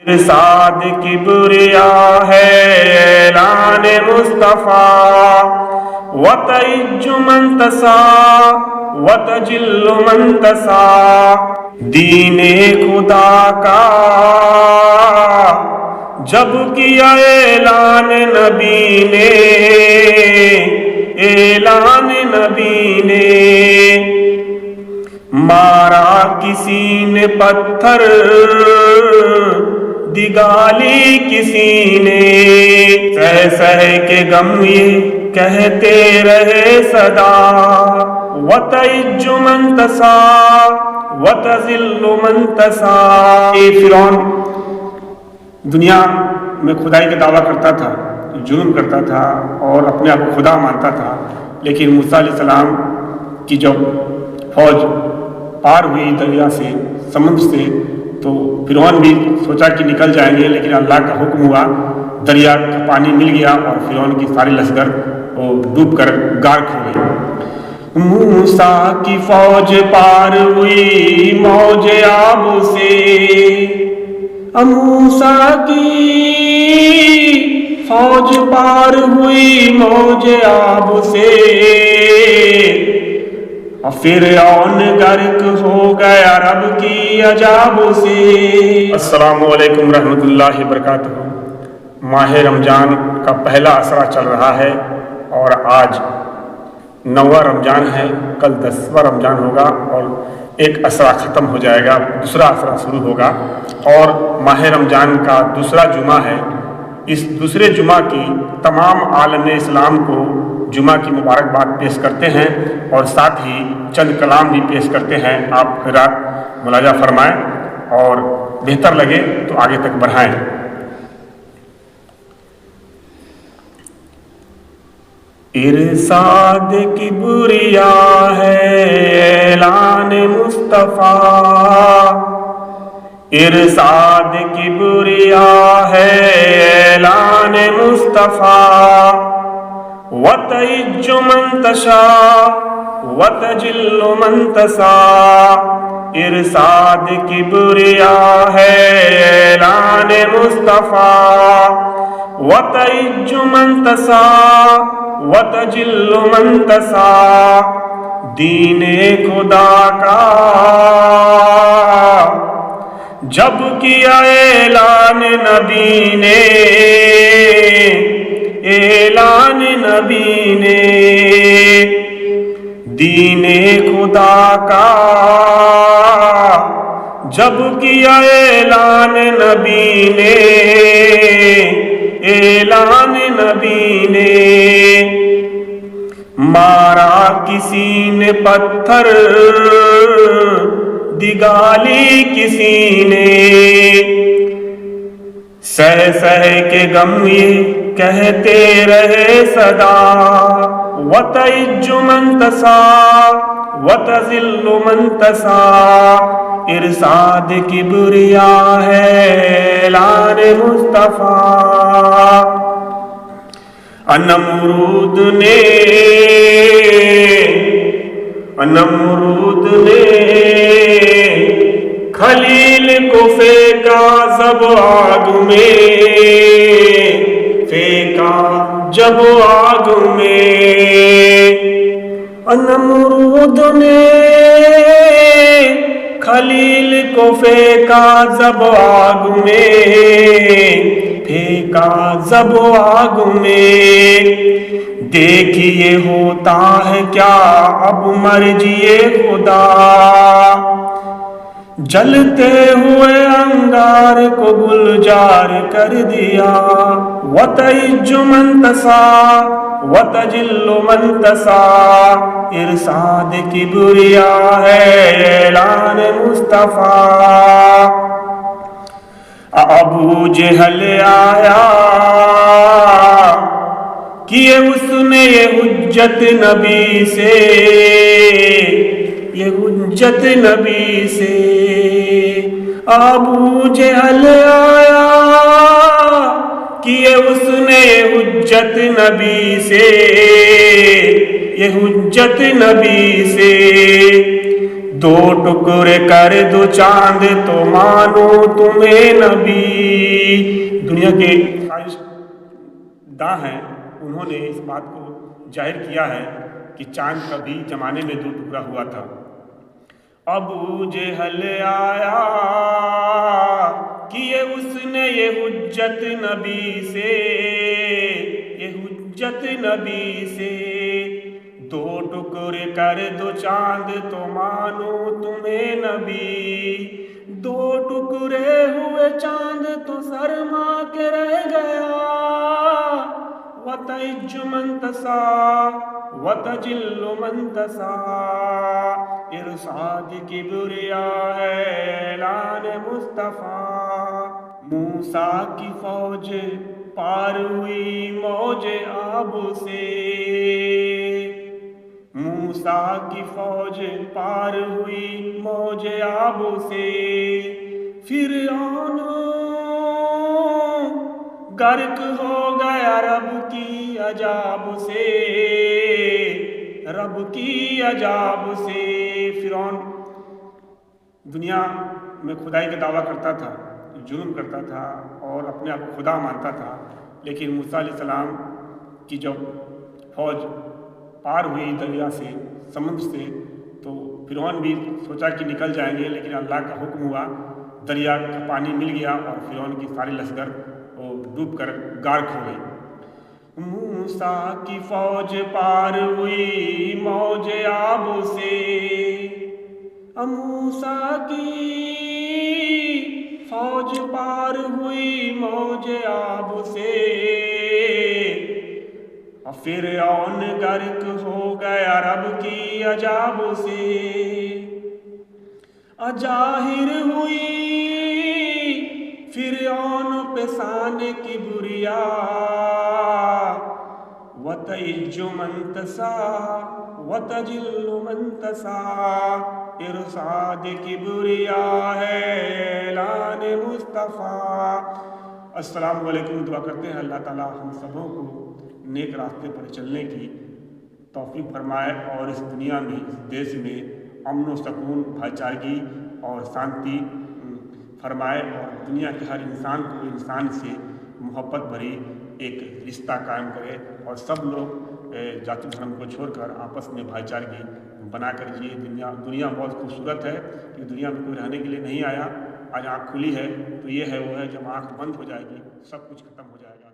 ارشاد کبریا ہے اعلان مصطفیٰ، وتعج من تشاء وتجل من تشاء، دین خدا کا جب کیا اعلان نبی نے، اعلان نبی نے، مارا کسی نے پتھر دگالی کسی نے، سہ سہ کے غم یہ کہتے رہے صدا، وتعج من تشاء وتذل من تشاء۔ فرعون دنیا میں خدائی کا دعویٰ کرتا تھا، جرم کرتا تھا اور اپنے آپ کو خدا مانتا تھا، لیکن موسیٰ علیہ السلام کی جب فوج پار ہوئی دریا سے، سمندر سے، تو فرعون بھی سوچا کہ نکل جائیں گے، لیکن اللہ کا حکم ہوا، دریا کا پانی مل گیا اور فرعون کی ساری لشکر وہ ڈوب کر غرق ہو گئی۔ موسیٰ کی فوج پار ہوئی موج آب سے، موسیٰ کی فوج پار ہوئی موج آب سے، فرعون غرق ہو گیا رب کی عذاب سے۔ السلام علیکم ورحمۃ اللہ وبرکاتہ۔ ماہ رمضان کا پہلا اسرا چل رہا ہے اور آج 9واں رمضان ہے، کل 10واں رمضان ہوگا اور ایک اسرا ختم ہو جائے گا، دوسرا اسرا شروع ہوگا اور ماہ رمضان کا دوسرا جمعہ ہے۔ اس دوسرے جمعہ کی تمام عالم اسلام کو جمعہ کی مبارکباد پیش کرتے ہیں اور ساتھ ہی چند کلام بھی پیش کرتے ہیں۔ آپ رات ملاحظہ فرمائیں اور بہتر لگے تو آگے تک بڑھائیں۔ ارشاد کبریا ہے اعلان مصطفیٰ، ارشاد کبریا ہے اعلان مصطفیٰ، وتعج من تشاء وتجل من تشاء، ارشاد کبریا ہے اعلان مصطفیٰ، وتعج من تشاء وتجل من تشاء، دین خدا کا جب کیا اعلان نبی نے، اعلان نبی نے، دین خدا کا جب کیا اعلان نبی نے، اعلان نبی نے، مارا کسی نے پتھر دگالی کسی نے، سہ سہ کے غم یہ کہتے رہے صدا، وتعج من تشاء وتذل من تشاء، ارشاد کبریا ہے اعلان مصطفیٰ۔ نمرود نے خلیل کو پھینکا جب آگ میں، پھینکا جب آگ میں، نمرود نے خلیل کو پھینکا جب آگ میں، پھینکا جب آگ میں، دیکھیے ہوتا ہے کیا اب مرضی خدا، جلتے ہوئے انگار کو گلزار کر دیا، وتعج من تشاء وتجل من تشاء، ارشاد کبریا ہے اعلان مصطفیٰ۔ ابو جہل آیا کیے اس نے یہ حجت نبی سے، یہ حجت نبی سے، ابو جہل آیا کیے اس نے یہ حجت نبی سے، یہ حجت نبی سے، دو ٹکڑے کر دو چاند تو مانو تمہیں نبی، دنیا کے سائنسداں ہیں، انہوں نے اس بات کو ظاہر کیا ہے کہ چاند کبھی زمانے میں 2 ٹکڑا ہوا تھا۔ ابو جہل آیا کیے اس نے یہ حجت نبی سے، یہ حجت نبی سے، 2 ٹکڑے کر دو چاند تو مانو تمہیں نبی، 2 ٹکڑے ہوئے چاند تو سرما کے رہ گیا، وَتَعِجُّ مَن تَشَاءُ وَتَذِلُّ مَن تَشَاءُ، ارشاد کبریا ہے اعلان مصطفیٰ، موسیٰ کی فوج پار ہوئی موج آب سے، موسیٰ کی فوج پار ہوئی موج آب سے، فرعون غرق ہو گیا رب کی عذاب سے، رب کی عذاب سے۔ فرعون دنیا میں خدائی کا دعویٰ کرتا تھا، جرم کرتا تھا اور اپنے آپ کو خدا مانتا تھا، لیکن موسیٰ علیہ السلام کی جب فوج پار ہوئی دریا سے، سمندر سے، تو فرعون بھی سوچا کہ نکل جائیں گے، لیکن اللہ کا حکم ہوا، دریا کا پانی مل گیا اور فرعون کی ساری لشکر ڈوب کر غرق ہو گئی۔ موسیٰ کی فوج پار ہوئی موج آب سے، موسیٰ کی فوج پار ہوئی موج آب سے، فرعون غرق ہو گیا رب کی عذاب سے، ظاہر ہوئی فرعون پہ شان کبریا، وَتَعِجُّ مَن تَشَاءُ وَتَذِلُّ مَن تَشَاءُ، ارشاد کبریا ہے اعلان مصطفیٰ۔ السلام علیکم۔ دعا کرتے ہیں اللہ تعالیٰ ہم سبوں کو نیک راستے پر چلنے کی توفیق فرمائے اور اس دنیا میں، اس دیش میں امن و سکون، بھائی چارگی اور شانتی فرمائے، اور دنیا کے ہر انسان کو انسان سے محبت بھری ایک رشتہ قائم کرے، اور سب لوگ ذاتی دھرم کو چھوڑ کر آپس میں بھائی چارگی بنا کر جیے۔ دنیا بہت خوبصورت ہے، کہ دنیا میں کوئی رہنے کے لیے نہیں آیا، آج آنکھ کھلی ہے تو یہ ہے وہ ہے، جب آنکھ بند ہو جائے گی سب کچھ ختم ہو جائے گا۔